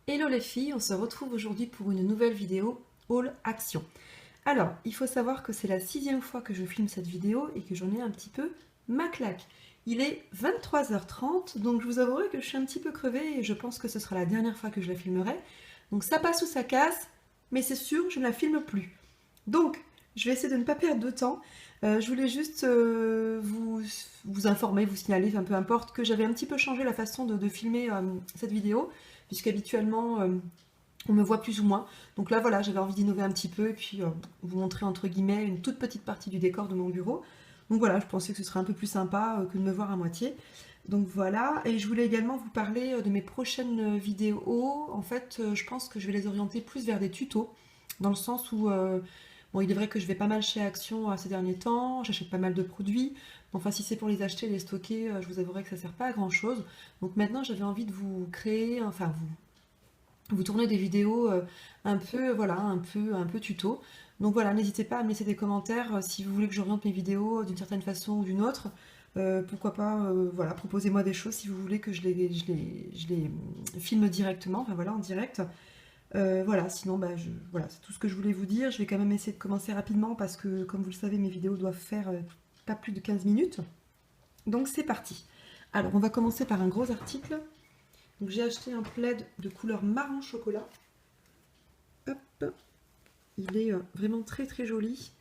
Hello les filles, on se retrouve aujourd'hui pour une nouvelle vidéo haul action. Alors, il faut savoir que c'est la 6e fois que je filme cette vidéo et que j'en ai un petit peu ma claque. Il est 23h30, donc je vous avouerai que je suis un petit peu crevée et je pense que ce sera la dernière fois que je la filmerai. Donc ça passe ou ça casse, mais c'est sûr, je ne la filme plus. Donc, je vais essayer de ne pas perdre de temps. Je voulais juste vous informer, vous signaler, enfin peu importe, que j'avais un petit peu changé la façon de filmer cette vidéo, puisqu'habituellement on me voit plus ou moins. Donc là voilà, j'avais envie d'innover un petit peu et puis vous montrer entre guillemets une toute petite partie du décor de mon bureau. Donc voilà, je pensais que ce serait un peu plus sympa que de me voir à moitié. Donc voilà, et je voulais également vous parler de mes prochaines vidéos. En fait, je pense que je vais les orienter plus vers des tutos, dans le sens où bon, il est vrai que je vais pas mal chez Action ces derniers temps, j'achète pas mal de produits. Enfin, si c'est pour les acheter, les stocker, je vous avouerai que ça sert pas à grand chose. Donc maintenant, j'avais envie de vous créer, enfin vous tourner des vidéos un peu, voilà, un peu tuto. Donc voilà, n'hésitez pas à me laisser des commentaires si vous voulez que j'oriente mes vidéos d'une certaine façon ou d'une autre. Pourquoi pas, voilà, proposez-moi des choses si vous voulez que je les filme directement, enfin voilà, en direct. Voilà, sinon, bah, voilà, c'est tout ce que je voulais vous dire. Je vais quand même essayer de commencer rapidement parce que, comme vous le savez, mes vidéos doivent faire pas plus de 15 minutes. Donc c'est parti. Alors, on va commencer par un gros article. Donc j'ai acheté un plaid de couleur marron chocolat. Hop, il est vraiment très très joli.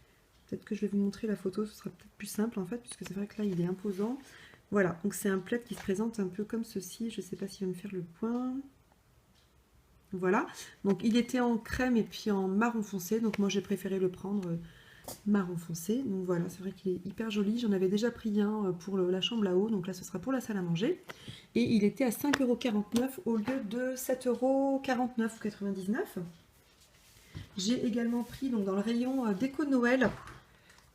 Peut-être que je vais vous montrer la photo, ce sera peut-être plus simple en fait, puisque c'est vrai que là il est imposant. Voilà, donc c'est un plaid qui se présente un peu comme ceci. Je ne sais pas s'il va me faire le point. Voilà, donc il était en crème et puis en marron foncé, donc moi j'ai préféré le prendre marron foncé. Donc voilà, c'est vrai qu'il est hyper joli. J'en avais déjà pris un pour la chambre là-haut, donc là ce sera pour la salle à manger. Et il était à 5,49 € au lieu de 7,49 € ou 99. J'ai également pris donc, dans le rayon déco Noël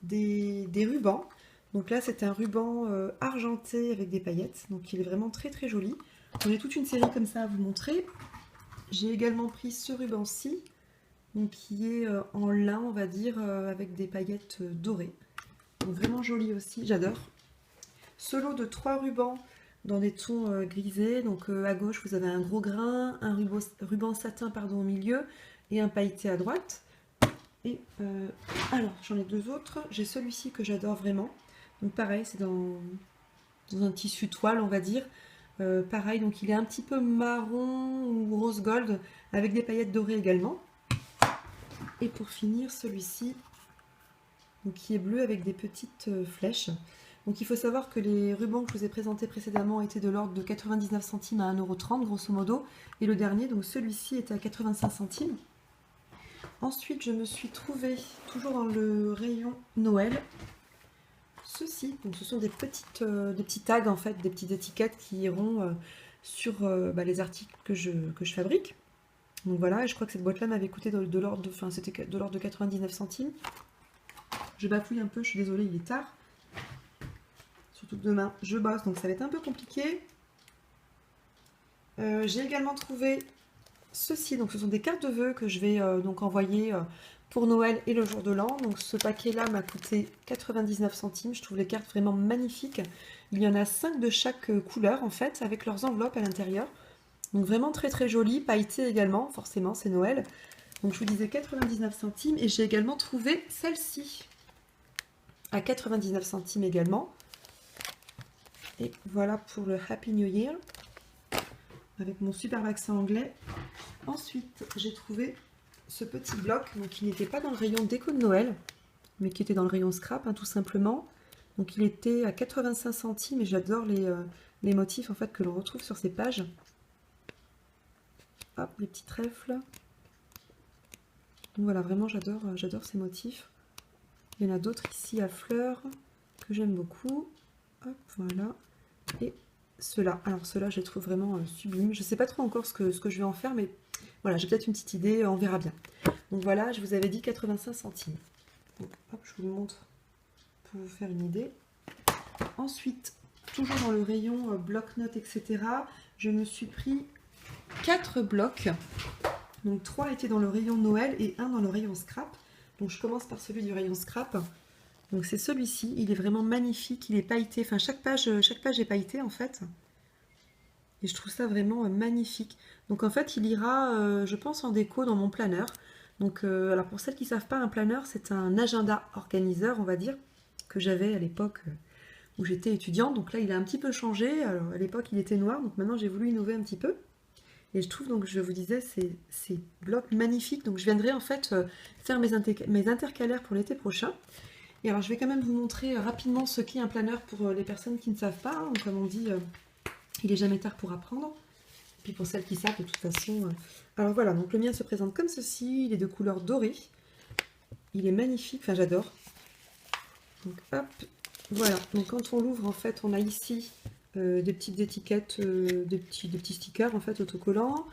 des rubans. Donc là c'est un ruban argenté avec des paillettes, donc il est vraiment très très joli. J'en ai toute une série comme ça à vous montrer. J'ai également pris ce ruban-ci, donc qui est en lin, on va dire, avec des paillettes dorées. Donc vraiment joli aussi, j'adore. Ce lot de 3 rubans dans des tons grisés. Donc à gauche, vous avez un gros grain, un ruban satin pardon, au milieu et un pailleté à droite. Et alors, j'en ai deux autres. J'ai celui-ci que j'adore vraiment. Donc pareil, c'est dans un tissu toile, on va dire. Pareil, donc il est un petit peu marron ou rose gold avec des paillettes dorées également. Et pour finir, celui-ci, qui est bleu avec des petites flèches. Donc il faut savoir que les rubans que je vous ai présentés précédemment étaient de l'ordre de 99 centimes à 1,30 € grosso modo. Et le dernier, donc celui-ci, était à 85 centimes. Ensuite, je me suis trouvée, toujours dans le rayon Noël, ceci. Donc ce sont des petits tags, en fait, des petites étiquettes qui iront sur les articles que je fabrique. Donc voilà, et je crois que cette boîte-là m'avait coûté de l'ordre de 99 centimes. Je bafouille un peu, je suis désolée, il est tard. Surtout que demain, je bosse, donc ça va être un peu compliqué. J'ai également trouvé ceci, donc ce sont des cartes de vœux que je vais donc envoyer pour Noël et le jour de l'an. Donc ce paquet-là m'a coûté 99 centimes. Je trouve les cartes vraiment magnifiques. Il y en a 5 de chaque couleur en fait, avec leurs enveloppes à l'intérieur. Donc vraiment très très joli, pailleté également, forcément c'est Noël. Donc je vous disais 99 centimes et j'ai également trouvé celle-ci à 99 centimes également. Et voilà pour le Happy New Year avec mon superbe accent anglais. Ensuite j'ai trouvé ce petit bloc donc, qui n'était pas dans le rayon déco de Noël mais qui était dans le rayon scrap tout simplement. Donc il était à 85 centimes et j'adore les motifs en fait que l'on retrouve sur ces pages. Hop, les petits trèfles. Donc voilà, vraiment j'adore ces motifs. Il y en a d'autres ici à fleurs que j'aime beaucoup. Hop, voilà. Et ceux-là. Alors ceux-là, je les trouve vraiment sublimes. Je ne sais pas trop encore ce que je vais en faire, mais voilà, j'ai peut-être une petite idée, on verra bien. Donc voilà, je vous avais dit 85 centimes. Donc, hop, je vous le montre pour vous faire une idée. Ensuite, toujours dans le rayon bloc-notes, etc., je me suis pris 4 blocs. Donc 3 étaient dans le rayon Noël et 1 dans le rayon scrap. Donc je commence par celui du rayon scrap. Donc c'est celui-ci, il est vraiment magnifique, il est pailleté, enfin chaque page est pailletée en fait. Et je trouve ça vraiment magnifique. Donc en fait, il ira, je pense, en déco dans mon planeur. Donc, alors pour celles qui ne savent pas, un planeur, c'est un agenda organiseur, on va dire, que j'avais à l'époque où j'étais étudiante. Donc là, il a un petit peu changé. Alors à l'époque, il était noir, donc maintenant j'ai voulu innover un petit peu. Et je trouve, donc je vous disais, ces blocs magnifiques. Donc je viendrai en fait faire mes intercalaires pour l'été prochain. Et alors je vais quand même vous montrer rapidement ce qu'est un planeur pour les personnes qui ne savent pas. Hein. Comme on dit, il est jamais tard pour apprendre. Puis pour celles qui savent, de toute façon... Alors voilà, donc le mien se présente comme ceci. Il est de couleur dorée. Il est magnifique, enfin j'adore. Donc hop, voilà. Donc quand on l'ouvre, en fait, on a ici des petites étiquettes, des petits stickers, en fait, autocollants.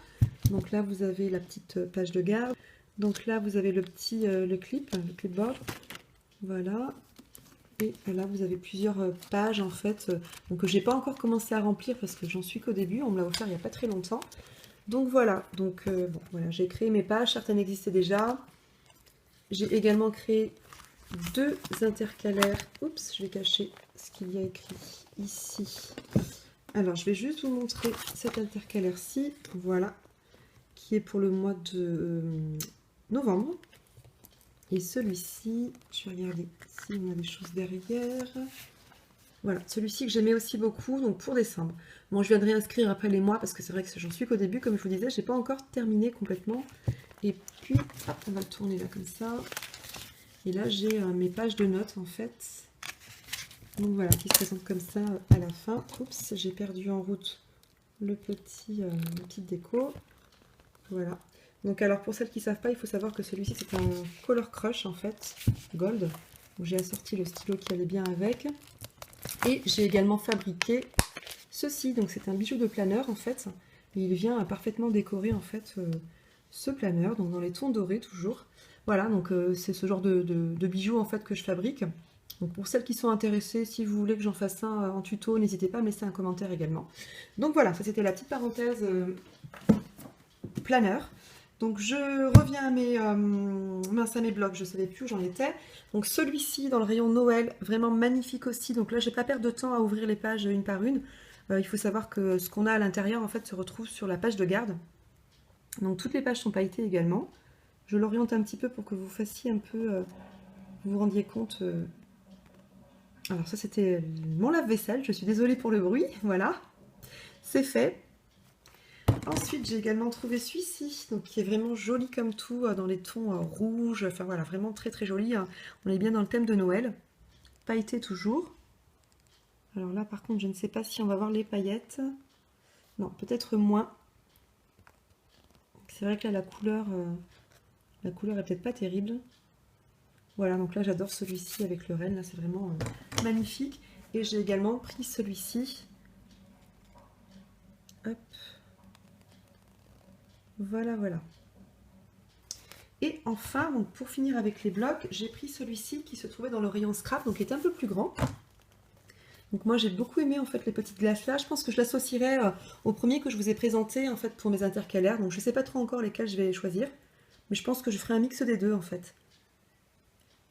Donc là, vous avez la petite page de garde. Donc là, vous avez le clipboard. Voilà. Et là, vous avez plusieurs pages, en fait, donc que j'ai pas encore commencé à remplir parce que j'en suis qu'au début. On me l'a offert il n'y a pas très longtemps. Donc voilà. Donc bon, voilà, j'ai créé mes pages. Certaines existaient déjà. J'ai également créé 2 intercalaires. Oups, je vais cacher ce qu'il y a écrit ici. Alors, je vais juste vous montrer cet intercalaire-ci. Voilà. Qui est pour le mois de novembre. Et celui-ci, je vais regarder s'il y a des choses derrière. Voilà, celui-ci que j'aimais aussi beaucoup, donc pour décembre. Bon, je viendrai inscrire après les mois, parce que c'est vrai que j'en suis qu'au début, comme je vous disais, j'ai pas encore terminé complètement. Et puis, hop, on va le tourner là comme ça. Et là, j'ai mes pages de notes, en fait. Donc voilà, qui se présentent comme ça à la fin. Oups, j'ai perdu en route la petite déco. Voilà. Donc alors pour celles qui ne savent pas, il faut savoir que celui-ci c'est un Color Crush en fait, gold. Donc j'ai assorti le stylo qui allait bien avec. Et j'ai également fabriqué ceci, donc c'est un bijou de planeur en fait. Et il vient parfaitement décorer en fait ce planeur, donc dans les tons dorés toujours. Voilà, donc c'est ce genre de bijoux en fait que je fabrique. Donc pour celles qui sont intéressées, si vous voulez que j'en fasse un en tuto, n'hésitez pas à me laisser un commentaire également. Donc voilà, ça c'était la petite parenthèse planeur. Donc je reviens à mes blocs, je ne savais plus où j'en étais. Donc celui-ci dans le rayon Noël, vraiment magnifique aussi. Donc là, je n'ai pas perdre de temps à ouvrir les pages une par une. Il faut savoir que ce qu'on a à l'intérieur, en fait, se retrouve sur la page de garde. Donc toutes les pages sont pailletées également. Je l'oriente un petit peu pour que vous fassiez un peu, vous vous rendiez compte. Alors ça, c'était mon lave-vaisselle. Je suis désolée pour le bruit. Voilà, c'est fait. Ensuite, j'ai également trouvé celui-ci, donc qui est vraiment joli comme tout, dans les tons rouges, enfin voilà, vraiment très très joli. Hein. On est bien dans le thème de Noël. Pailleté toujours. Alors là, par contre, je ne sais pas si on va voir les paillettes. Non, peut-être moins. C'est vrai que là, la couleur est peut-être pas terrible. Voilà, donc là, j'adore celui-ci avec le renne. Là, c'est vraiment magnifique. Et j'ai également pris celui-ci. Hop. Voilà, voilà. Et enfin, donc pour finir avec les blocs, j'ai pris celui-ci qui se trouvait dans le rayon scrap, donc qui est un peu plus grand. Donc moi j'ai beaucoup aimé en fait les petites glaces là. Je pense que je l'associerai au premier que je vous ai présenté en fait pour mes intercalaires. Donc je ne sais pas trop encore lesquels je vais choisir, mais je pense que je ferai un mix des deux en fait.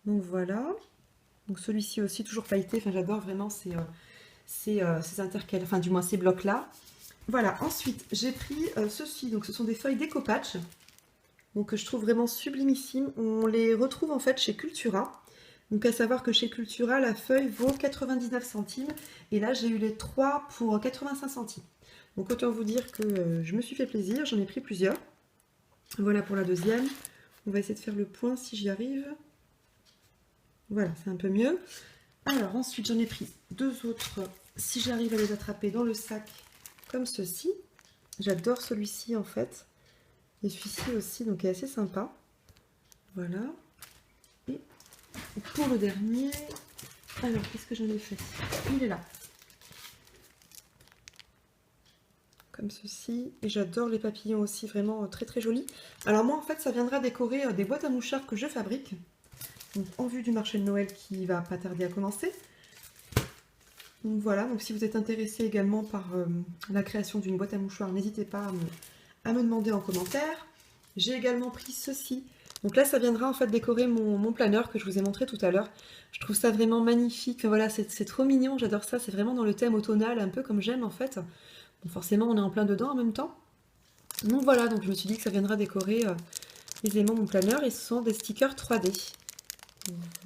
Donc voilà. Donc celui-ci aussi toujours pailleté. Enfin j'adore vraiment ces intercalaires, enfin du moins ces blocs là. Voilà. Ensuite j'ai pris ceci. Donc ce sont des feuilles déco-patch. Donc je trouve vraiment sublimissime. On les retrouve en fait chez Cultura. Donc à savoir que chez Cultura, la feuille vaut 99 centimes. Et là, j'ai eu les 3 pour 85 centimes. Donc autant vous dire que je me suis fait plaisir. J'en ai pris plusieurs. Voilà pour la deuxième. On va essayer de faire le point si j'y arrive. Voilà, c'est un peu mieux. Alors ensuite, j'en ai pris 2 autres. Si j'arrive à les attraper dans le sac comme ceci. J'adore celui-ci en fait. Et celui-ci aussi, donc est assez sympa. Voilà. Et pour le dernier, alors qu'est-ce que j'en ai fait? Il est là. Comme ceci. Et j'adore les papillons aussi, vraiment très très jolis. Alors moi en fait, ça viendra décorer des boîtes à mouchoirs que je fabrique. Donc en vue du marché de Noël qui va pas tarder à commencer. Donc voilà, donc si vous êtes intéressé également par la création d'une boîte à mouchoirs, n'hésitez pas à me demander en commentaire. J'ai également pris ceci. Donc là, ça viendra en fait décorer mon planeur que je vous ai montré tout à l'heure. Je trouve ça vraiment magnifique. Voilà, c'est trop mignon, j'adore ça. C'est vraiment dans le thème automnal, un peu comme j'aime en fait. Forcément, on est en plein dedans en même temps. Donc voilà, donc je me suis dit que ça viendra décorer aisément mon planeur. Et ce sont des stickers 3D.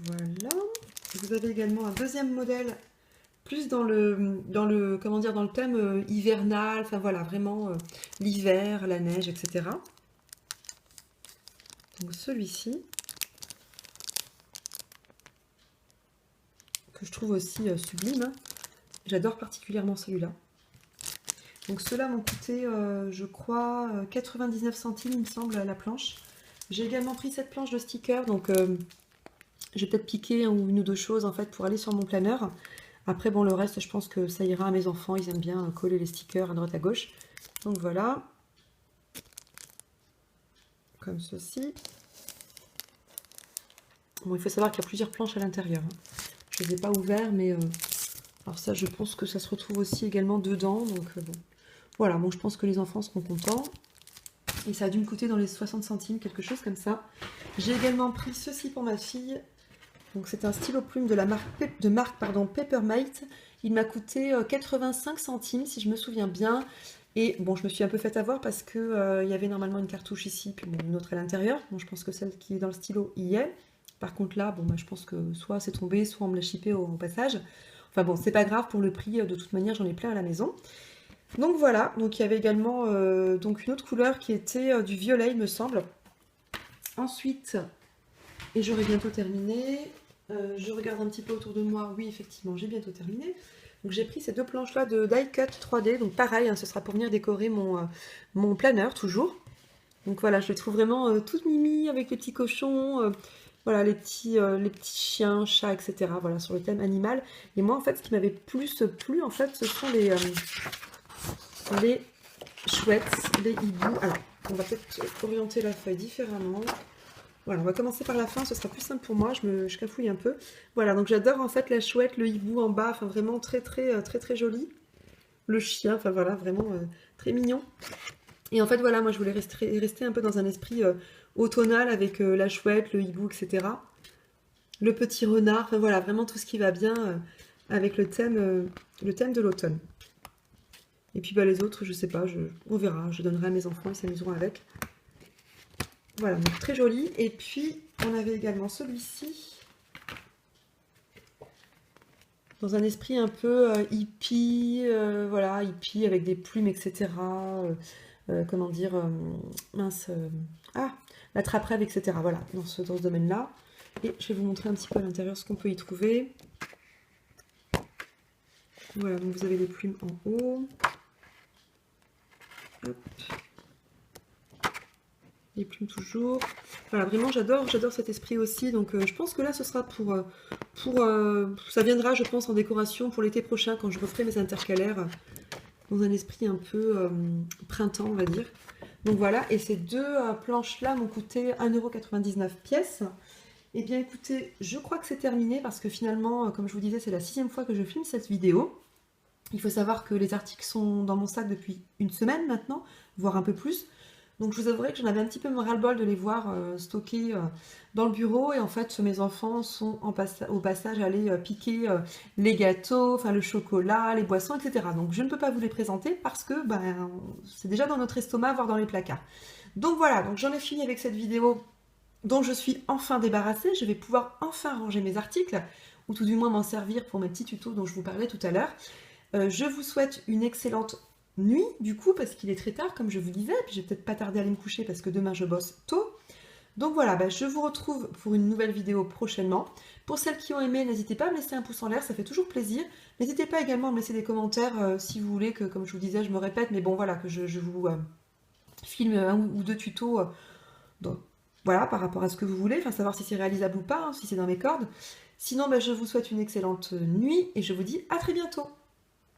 Voilà. Vous avez également un deuxième modèle, plus dans le comment dire, dans le thème hivernal. Enfin voilà, vraiment l'hiver, la neige, etc. Donc celui-ci, que je trouve aussi sublime. Hein. J'adore particulièrement celui-là. Donc ceux-là m'ont coûté, je crois, 99 centimes, il me semble, à la planche. J'ai également pris cette planche de stickers, donc j'ai peut-être piqué une ou deux choses en fait pour aller sur mon planeur. Après, bon, le reste, je pense que ça ira à mes enfants. Ils aiment bien coller les stickers à droite à gauche. Donc voilà. Comme ceci. Bon, il faut savoir qu'il y a plusieurs planches à l'intérieur. Hein. Je ne les ai pas ouverts, mais... alors ça, je pense que ça se retrouve aussi également dedans. Donc bon. Voilà, bon, je pense que les enfants seront contents. Et ça a dû me coûter dans les 60 centimes, quelque chose comme ça. J'ai également pris ceci pour ma fille. Donc c'est un stylo plume de la marque, Papermate. Il m'a coûté 85 centimes si je me souviens bien. Et bon, je me suis un peu fait avoir parce que il y avait normalement une cartouche ici, puis bon, une autre à l'intérieur. Bon, je pense que celle qui est dans le stylo y est. Par contre là, bon, bah, je pense que soit c'est tombé, soit on me l'a chippé au passage. Enfin bon, c'est pas grave pour le prix. De toute manière, j'en ai plein à la maison. Donc voilà. Donc il y avait également donc une autre couleur qui était du violet, il me semble. Ensuite, et j'aurai bientôt terminé. Je regarde un petit peu autour de moi. Oui, effectivement, j'ai bientôt terminé. Donc j'ai pris ces deux planches-là de die cut 3D. Donc pareil, hein, ce sera pour venir décorer mon planeur, toujours. Donc voilà, je les trouve vraiment toutes mimi avec les petits cochons, voilà, les petits chiens, chats, etc. Voilà, sur le thème animal. Et moi, en fait, ce qui m'avait plus plu, en fait, ce sont les chouettes, les hiboux. Alors, on va peut-être orienter la feuille différemment. Voilà, on va commencer par la fin, ce sera plus simple pour moi, je cafouille un peu. Voilà, donc j'adore en fait la chouette, le hibou en bas, enfin vraiment très joli. Le chien, enfin voilà, vraiment très mignon. Et en fait voilà, moi je voulais rester un peu dans un esprit automnal avec la chouette, le hibou, etc. Le petit renard, enfin voilà, vraiment tout ce qui va bien avec le thème de l'automne. Et puis bah, les autres, je sais pas, on verra, je donnerai à mes enfants, ils s'amuseront avec. Voilà, donc très joli. Et puis, on avait également celui-ci. Dans un esprit un peu hippie, voilà, hippie avec des plumes, etc. Comment dire, mince, la trappe-rêve, etc. Voilà, dans ce domaine-là. Et je vais vous montrer un petit peu à l'intérieur ce qu'on peut y trouver. Voilà, donc vous avez les plumes en haut. Hop. Les plumes toujours. Voilà, vraiment j'adore cet esprit aussi. Donc je pense que là ce sera ça viendra je pense en décoration pour l'été prochain quand je referai mes intercalaires dans un esprit un peu printemps on va dire. Donc voilà, et ces deux planches là m'ont coûté 1,99 € pièce. Et bien écoutez, je crois que c'est terminé parce que finalement, comme je vous disais, c'est la 6e fois que je filme cette vidéo. Il faut savoir que les articles sont dans mon sac depuis une semaine maintenant, voire un peu plus. Donc je vous avouerai que j'en avais un petit peu ras-le-bol de les voir stockés dans le bureau. Et en fait, mes enfants sont au passage allés piquer les gâteaux, enfin le chocolat, les boissons, etc. Donc je ne peux pas vous les présenter parce que c'est déjà dans notre estomac, voire dans les placards. Donc voilà, donc j'en ai fini avec cette vidéo dont je suis enfin débarrassée. Je vais pouvoir enfin ranger mes articles, ou tout du moins m'en servir pour mes petits tutos dont je vous parlais tout à l'heure. Je vous souhaite une excellente nuit du coup parce qu'il est très tard comme je vous disais, puis je vais peut-être pas tarder à aller me coucher parce que demain je bosse tôt. Donc voilà, je vous retrouve pour une nouvelle vidéo prochainement. Pour celles qui ont aimé, n'hésitez pas à me laisser un pouce en l'air, ça fait toujours plaisir. N'hésitez pas également à me laisser des commentaires si vous voulez que, comme je vous disais, je me répète, mais bon voilà, que je vous filme un ou deux tutos donc, voilà, par rapport à ce que vous voulez, enfin savoir si c'est réalisable ou pas, hein, si c'est dans mes cordes. Sinon, je vous souhaite une excellente nuit et je vous dis à très bientôt.